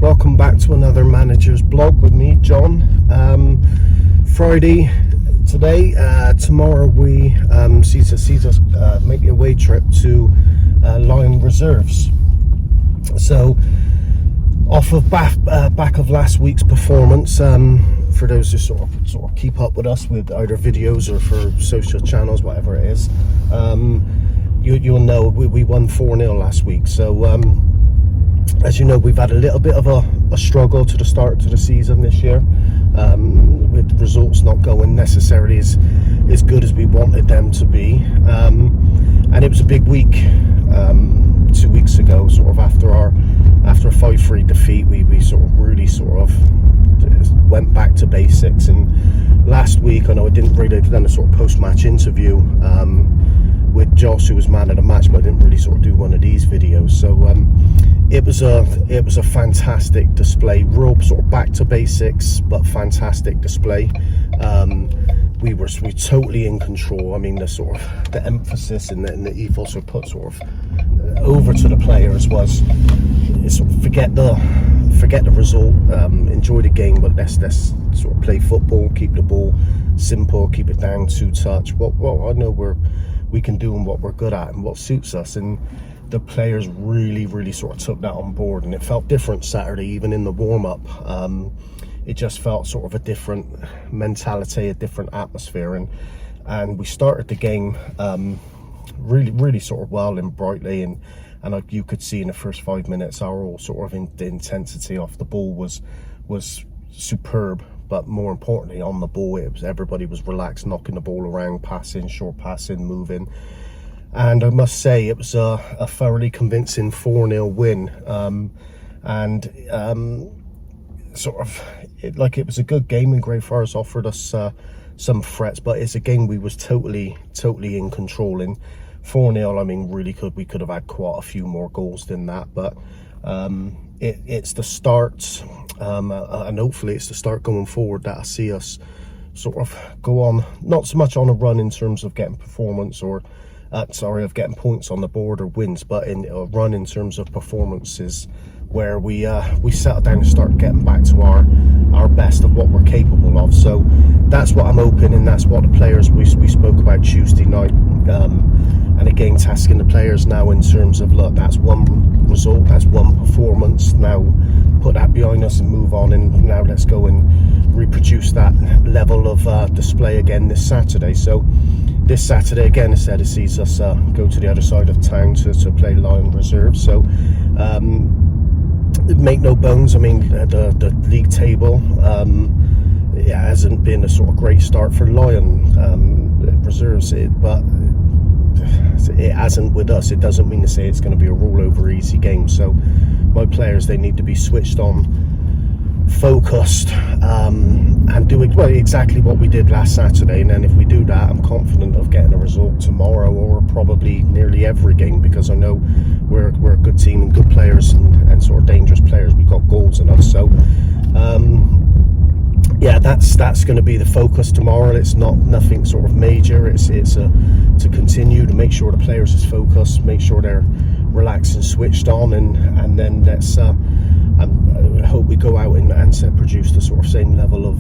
Welcome back to another manager's blog with me, John. Friday today. Tomorrow we sees us make the away trip to Lion Reserves. So off of back of last week's performance, for those who sort of keep up with us with either videos or for social channels, whatever it is, you'll know we won 4-0 last week. So as you know, we've had a little bit of a struggle to the start to the season this year, with results not going necessarily as good as we wanted them to be, and it was a big week 2 weeks ago, sort of after a 5-3 defeat. We really went back to basics. And last week, I know I've done a sort of post-match interview with Josh, who was man of the match, but I didn't really sort of do one of these videos. So it was a fantastic display, real sort of back to basics, but fantastic display. We were totally in control. I mean, the emphasis and the ethos were put sort of over to the players was sort of forget the result, enjoy the game, but let's sort of play football, keep the ball simple, keep it down, 2-touch. What I know we can do and what we're good at and what suits us, and the players really sort of took that on board, and it felt different Saturday. Even in the warm-up, it just felt sort of a different mentality, a different atmosphere, and we started the game really sort of well and brightly, and like you could see in the first 5 minutes, our the intensity off the ball was superb. But more importantly, on the ball, everybody was relaxed, knocking the ball around, passing, short passing, moving. And I must say, it was a thoroughly convincing 4-0 win. It was a good game, and Greyfriars offered us some threats, but it's a game we was totally in control in. 4-0, I mean, we could have had quite a few more goals than that, but it's the start, and hopefully it's the start going forward that I see us sort of go on, not so much on a run in terms of getting performance of getting points on the board or wins, but in a run in terms of performances where we settle down and start getting back to our best of what we're capable of. So that's what I'm hoping, and that's what the players we spoke about Tuesday night, and again tasking the players now in terms of, look, that's one result, that's one performance, now put that behind us and move on, and now let's go and reproduce that level of display again this Saturday. So this Saturday again, instead, it sees us go to the other side of town to play Lion Reserve. So make no bones, I mean, the league table, it hasn't been a sort of great start for Lion Reserves, but it hasn't with us. It doesn't mean to say it's going to be a rollover easy game. So my players, they need to be switched on, focused, and do exactly what we did last Saturday. And then if we do that, I'm confident of getting a result tomorrow, or probably nearly every game, because I know we're a good team and good players and sort of dangerous players. We've got goals in us. So yeah, that's going to be the focus tomorrow. It's nothing sort of major. It's to continue to make sure the players is focused, make sure they're relaxed and switched on, and then let's I hope we go out and produce the sort of same level of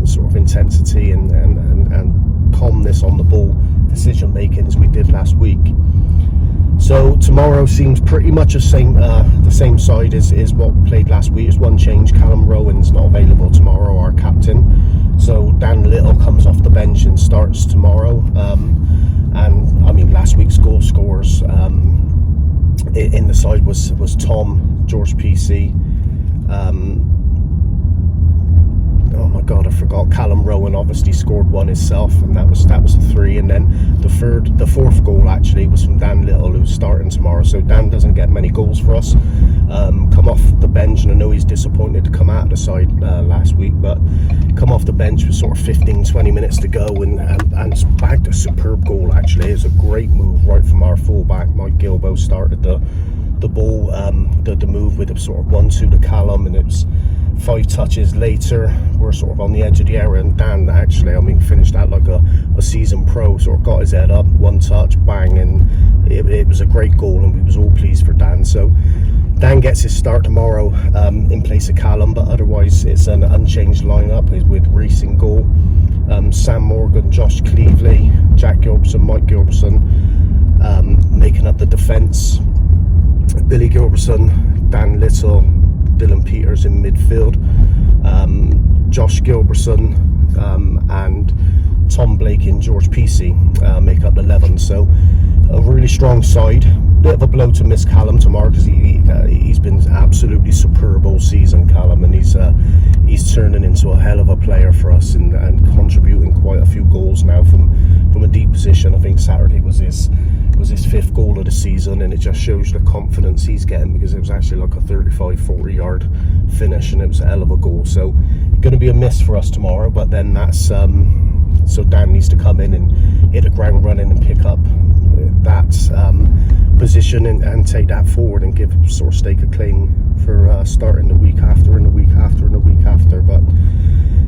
sort of intensity and calmness on the ball, decision making, as we did last week. So tomorrow seems pretty much the same side as what we played last week. There's one change: Callum Rowan's not available tomorrow, our captain. So Dan Little comes off the bench and starts tomorrow. And I mean, last week's goal scorers in the side was Tom, George PC. Oh my God, I forgot. Callum Rowan obviously scored one himself, and that was a 3. And then the fourth goal actually was from Dan Little, who's starting tomorrow. So Dan doesn't get many goals for us. Come off the bench, and I know he's disappointed to come out of the side last week, but come off the bench with sort of 15-20 minutes to go, and bagged a superb goal. Actually, it was a great move right from our fullback. Mike Gilbo started the ball, the move with a sort of 1-2 to Callum, and it was 5 touches later, we're sort of on the edge of the area, and Dan actually, I mean, finished that like a season pro, sort of got his head up, 1 touch, bang, and it was a great goal, and we was all pleased for Dan. So Dan gets his start tomorrow in place of Callum, but otherwise it's an unchanged lineup with Reece in goal, Sam Morgan, Josh Cleveley, Jack Gilbertson, Mike Gilbertson making up the defence, Billy Gilbertson, Dan Little, Dylan Peters in midfield, Josh Gilbertson and Tom Blake and George Peacey make up 11. So a really strong side. Bit of a blow to miss Callum tomorrow, because he's been absolutely superb all season, Callum, and he's turning into a hell of a player for us and contributing quite a few goals now from a deep position. I think Saturday was his 5th goal of the season, and it just shows the confidence he's getting, because it was actually like a 35-40 yard finish, and it was a hell of a goal. So going to be a miss for us tomorrow, but then that's so Dan needs to come in and hit the ground running and pick up that position and take that forward and give sort of stake a claim for starting the week after and the week after and the week after. But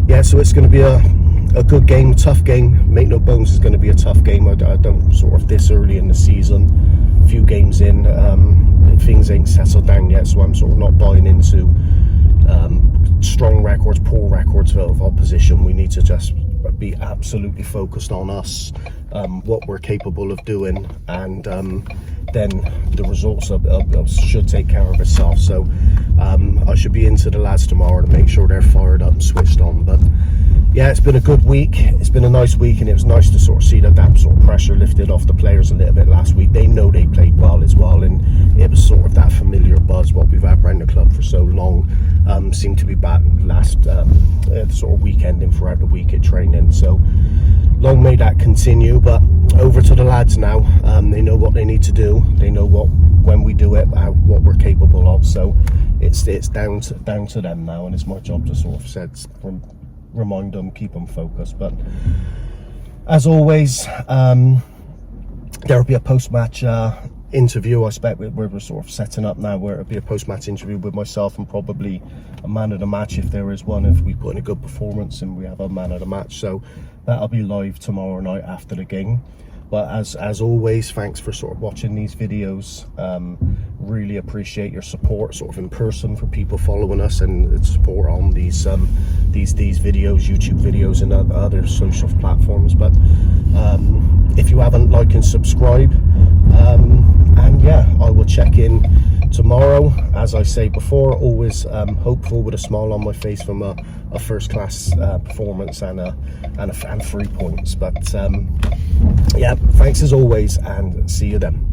yeah, so it's going to be a good game, tough game. Make no bones, it's going to be a tough game. I don't sort of this early in the season, a few games in, things ain't settled down yet, so I'm sort of not buying into strong records, poor records of opposition. We need to just be absolutely focused on us, what we're capable of doing, and then the results should take care of itself. So I should be into the lads tomorrow to make sure they're fired up and switched on. But yeah, it's been a good week. It's been a nice week, and it was nice to sort of see that sort of pressure lifted off the players a little bit last week. They know they played well as well, and it was sort of that familiar buzz what we've had around the club for so long seemed to be back last sort of weekend and throughout the week at training. So long may that continue. But over to the lads now. They know what they need to do. They know when we do it, what we're capable of. So it's down to them now, and it's my job to sort of remind them, keep them focused. But as always, there'll be a post-match interview. I expect we're sort of setting up now where it'll be a post-match interview with myself and probably a man of the match if there is one, if we put in a good performance and we have a man of the match. So that'll be live tomorrow night after the game. But as always, thanks for sort of watching these videos. Really appreciate your support sort of in person, for people following us and support on these videos, YouTube videos and other social platforms. But if you haven't, like and subscribe, and yeah, I will check in tomorrow. As I say before, always hopeful with a smile on my face from a first-class performance and 3 points. But yeah, thanks as always, and see you then.